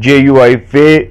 JUIFA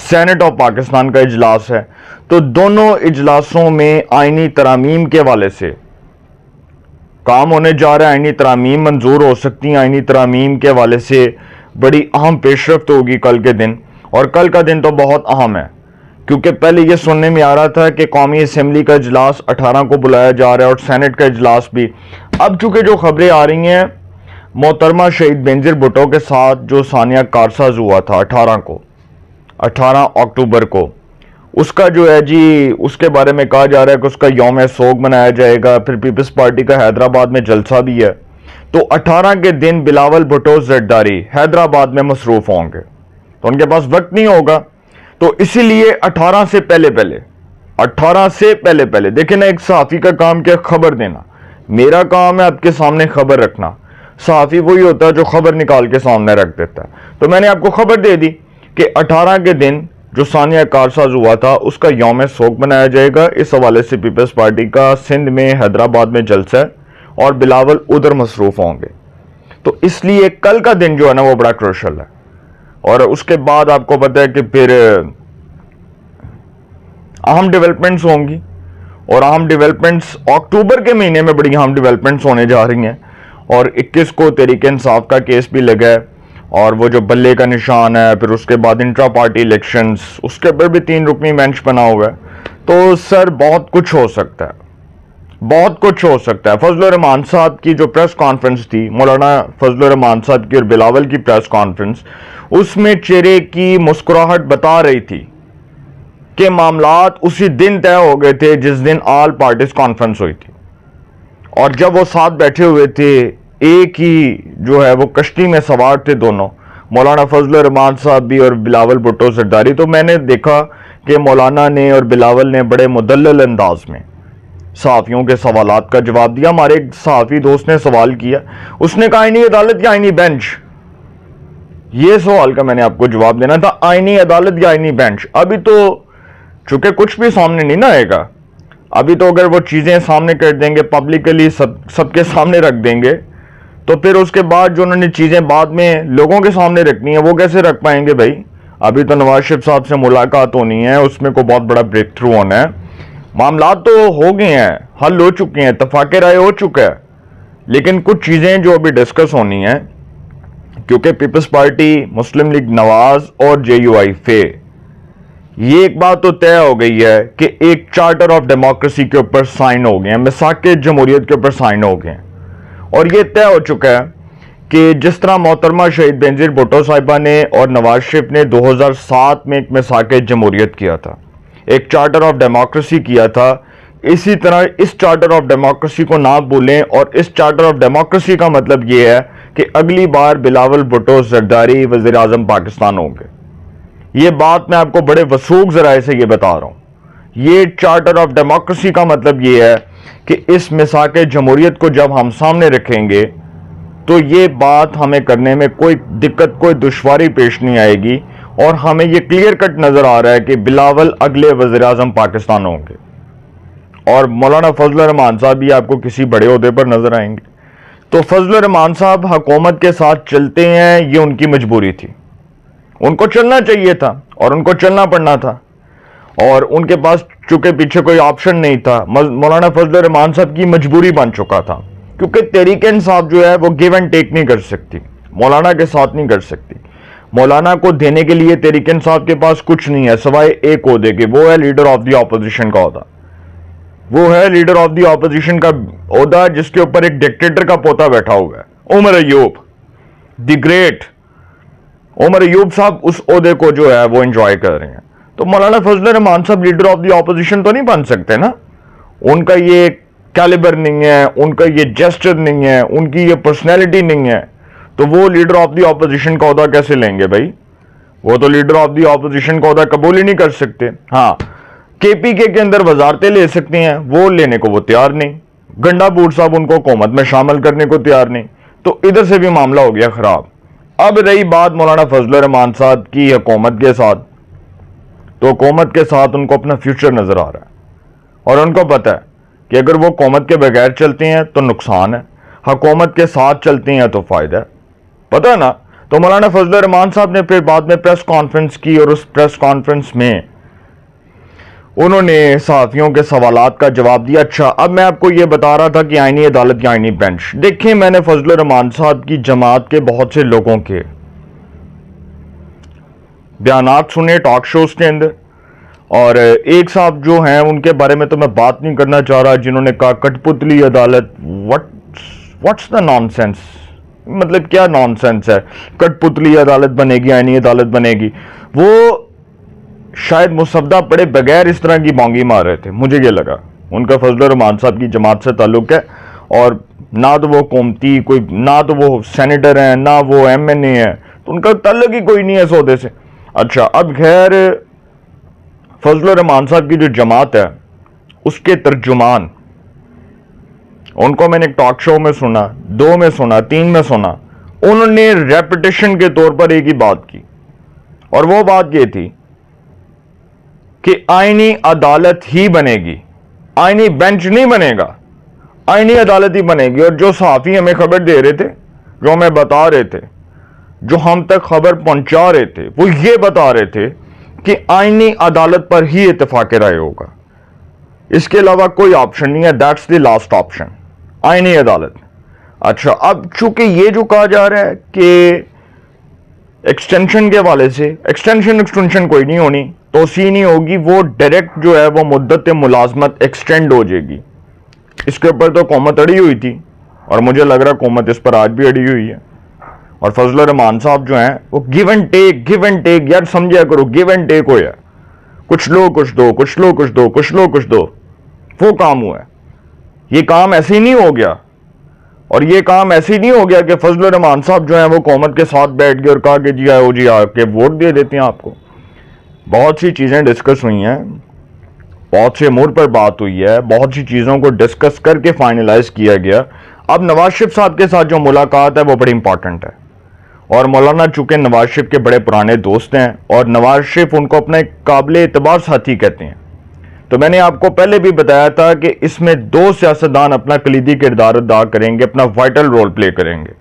Saint of Pakistan کا اجلاس ہے، تو دونوں اجلاسوں میں آئینی ترامیم کے حوالے سے کام ہونے جا رہا ہے. آئینی ترامیم منظور ہو سکتی ہیں. آئینی ترامیم کے حوالے سے بڑی اہم پیش رفت ہوگی کل کے دن، اور کل کا دن تو بہت اہم ہے، کیونکہ پہلے یہ سننے میں آ رہا تھا کہ قومی اسمبلی کا اجلاس 18 کو بلایا جا رہا ہے اور سینٹ کا اجلاس بھی. اب چونکہ جو خبریں آ رہی ہیں محترمہ شہید بینظیر بھٹو کے ساتھ جو ثانیہ کارساز ہوا تھا 18 اکتوبر کو، اس کا جو ہے جی اس کے بارے میں کہا جا رہا ہے کہ اس کا یوم سوگ منایا جائے گا. پھر پیپلز پارٹی کا حیدرآباد میں جلسہ بھی ہے. تو 18 کے دن بلاول بھٹو زرداری حیدرآباد میں مصروف ہوں گے، تو ان کے پاس وقت نہیں ہوگا. تو اسی لیے 18 سے پہلے دیکھیں نا، ایک صحافی کا کام کیا خبر دینا، میرا کام ہے آپ کے سامنے خبر رکھنا. صحافی وہی ہوتا ہے جو خبر نکال کے سامنے رکھ دیتا ہے. تو میں نے آپ کو خبر دے دی کہ 18 کے دن جو ثانیہ کارساز ہوا تھا اس کا یوم سوگ منایا جائے گا. اس حوالے سے پیپلز پارٹی کا سندھ میں حیدرآباد میں جلسہ ہے اور بلاول ادھر مصروف ہوں گے. تو اس لیے کل کا دن جو ہے نا وہ بڑا کروشل ہے. اور اس کے بعد آپ کو پتہ ہے کہ پھر اہم ڈیولپمنٹس ہوں گی، اور اہم ڈیولپمنٹس اکتوبر کے مہینے میں بڑی اہم ڈیولپمنٹس ہونے جا رہی ہیں. اور 21 کو تحریک انصاف کا کیس بھی لگا ہے، اور وہ جو بلے کا نشان ہے، پھر اس کے بعد انٹرا پارٹی الیکشنز، اس کے اوپر بھی 3 رکنی بینچ بنا ہوا ہے. تو سر بہت کچھ ہو سکتا ہے. فضل الرحمان صاحب کی جو پریس کانفرنس تھی، مولانا فضل الرحمان صاحب کی اور بلاول کی پریس کانفرنس، اس میں چہرے کی مسکراہٹ بتا رہی تھی کہ معاملات اسی دن طے ہو گئے تھے جس دن آل پارٹیز کانفرنس ہوئی تھی. اور جب وہ ساتھ بیٹھے ہوئے تھے، ایک ہی جو ہے وہ کشتی میں سوار تھے دونوں، مولانا فضل الرحمان صاحب بھی اور بلاول بھٹو زرداری. تو میں نے دیکھا کہ مولانا نے اور بلاول نے بڑے مدلل انداز میں صحافیوں کے سوالات کا جواب دیا. ہمارے ایک صحافی دوست نے سوال کیا، اس نے کہا آئینی عدالت یا آئینی بینچ؟ یہ سوال کا میں نے آپ کو جواب دینا تھا، آئینی عدالت یا آئینی بینچ. ابھی تو چونکہ کچھ بھی سامنے نہیں نہ آئے گا، ابھی تو اگر وہ چیزیں سامنے کر دیں گے، پبلکلی سب کے سامنے رکھ دیں گے، تو پھر اس کے بعد جو انہوں نے چیزیں بعد میں لوگوں کے سامنے رکھنی ہیں وہ کیسے رکھ پائیں گے بھائی؟ ابھی تو نواز شریف صاحب سے ملاقات ہونی ہے، اس میں کوئی بہت بڑا بریک تھرو ہونا ہے. معاملات تو ہو گئے ہیں، حل ہو چکے ہیں، اتفاق رائے ہو چکا ہے، لیکن کچھ چیزیں جو ابھی ڈسکس ہونی ہیں، کیونکہ پیپلز پارٹی، مسلم لیگ نواز اور JUI فے، یہ ایک بات تو طے ہو گئی ہے کہ ایک چارٹر آف ڈیموکریسی کے اوپر سائن ہو گئے ہیں، میثاق جمہوریت کے اوپر سائن ہو گئے ہیں. اور یہ طے ہو چکا ہے کہ جس طرح محترمہ شہید بینظیر بھٹو صاحبہ نے اور نواز شریف نے 2007 میں ایک میثاق جمہوریت کیا تھا، ایک چارٹر آف ڈیموکریسی کیا تھا، اسی طرح اس چارٹر آف ڈیموکریسی کو نہ بھولیں. اور اس چارٹر آف ڈیموکریسی کا مطلب یہ ہے کہ اگلی بار بلاول بھٹو زرداری وزیر اعظم پاکستان ہوں گے. یہ بات میں آپ کو بڑے وثوق ذرائع سے یہ بتا رہا ہوں. یہ چارٹر آف ڈیموکریسی کا مطلب یہ ہے کہ اس میثاق جمہوریت کو جب ہم سامنے رکھیں گے تو یہ بات ہمیں کرنے میں کوئی دقت، کوئی دشواری پیش نہیں آئے گی، اور ہمیں یہ کلیئر کٹ نظر آ رہا ہے کہ بلاول اگلے وزیر اعظم پاکستان ہوں گے، اور مولانا فضل الرحمان صاحب بھی آپ کو کسی بڑے عہدے پر نظر آئیں گے. تو فضل الرحمان صاحب حکومت کے ساتھ چلتے ہیں، یہ ان کی مجبوری تھی، ان کو چلنا چاہیے تھا اور ان کو چلنا پڑنا تھا، اور ان کے پاس چونکہ پیچھے کوئی آپشن نہیں تھا. مولانا فضل الرحمان صاحب کی مجبوری بن چکا تھا، کیونکہ تحریک انصاف جو ہے وہ گیو اینڈ ٹیک نہیں کر سکتی، مولانا کے ساتھ نہیں کر سکتی. مولانا کو دینے کے لیے تحریک انصاف کے پاس کچھ نہیں ہے سوائے ایک عہدے کے، وہ ہے لیڈر آف دی اپوزیشن کا عہدہ. وہ ہے لیڈر آف دی اپوزیشن کا عہدہ جس کے اوپر ایک ڈکٹیٹر کا پوتا بیٹھا ہوا ہے، عمر ایوب دی گریٹ. عمر ایوب صاحب اس عہدے کو جو ہے وہ انجوائے کر رہے ہیں. تو مولانا فضل الرحمان صاحب لیڈر آف دی اپوزیشن تو نہیں بن سکتے نا، ان کا یہ کیلیبر نہیں ہے، ان کا یہ جسچر نہیں ہے، ان کی یہ پرسنالٹی نہیں ہے. تو وہ لیڈر آف دی اپوزیشن کا عہدہ کیسے لیں گے بھائی؟ وہ تو لیڈر آف دی اپوزیشن کا عہدہ قبول ہی نہیں کر سکتے. ہاں KPK کے اندر وزارتیں لے سکتے ہیں، وہ لینے کو وہ تیار نہیں. گنڈا بوٹ صاحب ان کو حکومت میں شامل کرنے کو تیار نہیں. تو ادھر سے بھی معاملہ ہو گیا خراب. اب رہی بات مولانا فضل الرحمان صاحب کی حکومت کے ساتھ، تو حکومت کے ساتھ ان کو اپنا فیوچر نظر آ رہا ہے، اور ان کو پتہ ہے کہ اگر وہ حکومت کے بغیر چلتے ہیں تو نقصان ہے، حکومت کے ساتھ چلتے ہیں تو فائدہ ہے. پتہ ہے نا تو مولانا فضل الرحمان صاحب نے پھر بعد میں پریس کانفرنس کی اور اس پریس کانفرنس میں انہوں نے صحافیوں کے سوالات کا جواب دیا. اچھا اب میں آپ کو یہ بتا رہا تھا کہ آئینی عدالت یا آئینی بینچ. دیکھیں میں نے فضل الرحمان صاحب کی جماعت کے بہت سے لوگوں کے بیانات سنے ٹاک شوز کے اندر, اور ایک صاحب جو ہیں ان کے بارے میں تو میں بات نہیں کرنا چاہ رہا, جنہوں نے کہا کٹ پتلی عدالت. واٹس دا نان سینس, مطلب کیا نان سینس ہے, کٹ پتلی عدالت بنے گی, آئینی عدالت بنے گی. وہ شاید مسودہ پڑے بغیر اس طرح کی بانگی مار رہے تھے, مجھے یہ لگا. ان کا فضل الرحمان صاحب کی جماعت سے تعلق ہے, اور نہ تو وہ قومتی کوئی, نہ تو وہ سینیٹر ہیں, نہ وہ ایم این اے ہیں, تو ان کا تعلق ہی کوئی نہیں ہے سودے سے. اچھا اب خیر فضل الرحمان صاحب کی جو جماعت ہے اس کے ترجمان, ان کو میں نے ایک ٹاک شو میں سنا, 2 میں سنا, 3 میں سنا, انہوں نے ریپیٹیشن کے طور پر ایک ہی بات کی, اور وہ بات یہ تھی کہ آئینی عدالت ہی بنے گی, آئینی بینچ نہیں بنے گا, آئینی عدالت ہی بنے گی. اور جو صحافی ہمیں خبر دے رہے تھے, جو ہمیں بتا رہے تھے, جو ہم تک خبر پہنچا رہے تھے, وہ یہ بتا رہے تھے کہ آئینی عدالت پر ہی اتفاق رائے ہوگا, اس کے علاوہ کوئی آپشن نہیں ہے. دیٹس دی لاسٹ آپشن, آئینی عدالت. اچھا اب چونکہ یہ جو کہا جا رہا ہے کہ ایکسٹینشن کے حوالے سے, ایکسٹینشن کوئی نہیں ہونی, توسیع نہیں ہوگی, وہ ڈائریکٹ جو ہے وہ مدت ملازمت ایکسٹینڈ ہو جائے گی. اس کے اوپر تو قومت اڑی ہوئی تھی, اور مجھے لگ رہا قومت اس پر آج بھی اڑی ہوئی ہے. اور فضل الرحمان صاحب جو ہیں وہ گیو اینڈ ٹیک, یار سمجھا کرو, گیو اینڈ ٹیک ہو یا کچھ لو کچھ دو, کچھ لو کچھ دو, کچھ لو کچھ دو, وہ کام ہوا ہے. یہ کام ایسے ہی نہیں ہو گیا, اور یہ کام ایسے ہی نہیں ہو گیا کہ فضل الرحمان صاحب جو ہیں وہ قومت کے ساتھ بیٹھ گئے اور کہا کہ جی آؤ جی آ کے ووٹ دے دیتے ہیں آپ کو. بہت سی چیزیں ڈسکس ہوئی ہیں, بہت سے امور پر بات ہوئی ہے, بہت سی چیزوں کو ڈسکس کر کے فائنلائز کیا گیا. اب نواز شریف صاحب کے ساتھ جو ملاقات ہے وہ بڑی امپورٹنٹ ہے, اور مولانا چونکہ نواز شریف کے بڑے پرانے دوست ہیں, اور نواز شریف ان کو اپنا ایک قابل اعتبار ساتھی کہتے ہیں. تو میں نے آپ کو پہلے بھی بتایا تھا کہ اس میں 2 سیاستدان اپنا کلیدی کردار ادا کریں گے, اپنا وائٹل رول پلے کریں گے,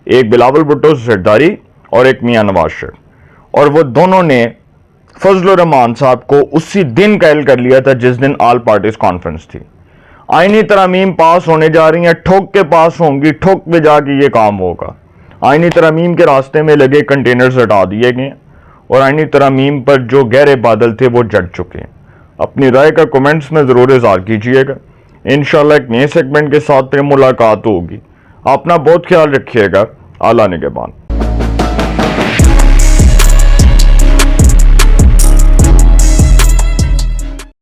ایک بلاول بھٹو زرداری اور ایک میاں نواز شریف. اور وہ دونوں نے فضل الرحمان صاحب کو اسی دن قائل کر لیا تھا جس دن آل پارٹیز کانفرنس تھی. آئینی ترامیم پاس ہونے جا رہی ہیں, ٹھوک کے پاس ہوں گی, ٹھوک پہ جا کے یہ کام ہوگا. آئینی ترامیم کے راستے میں لگے کنٹینرز ہٹا دیے گئے, اور آئینی ترامیم پر جو گہرے بادل تھے وہ جٹ چکے ہیں. اپنی رائے کا کمنٹس میں ضرور اظہار کیجئے گا. انشاءاللہ ایک نئے سیگمنٹ کے ساتھ پھر ملاقات ہوگی. اپنا بہت خیال رکھیے گا. اعلیٰ نگہبان.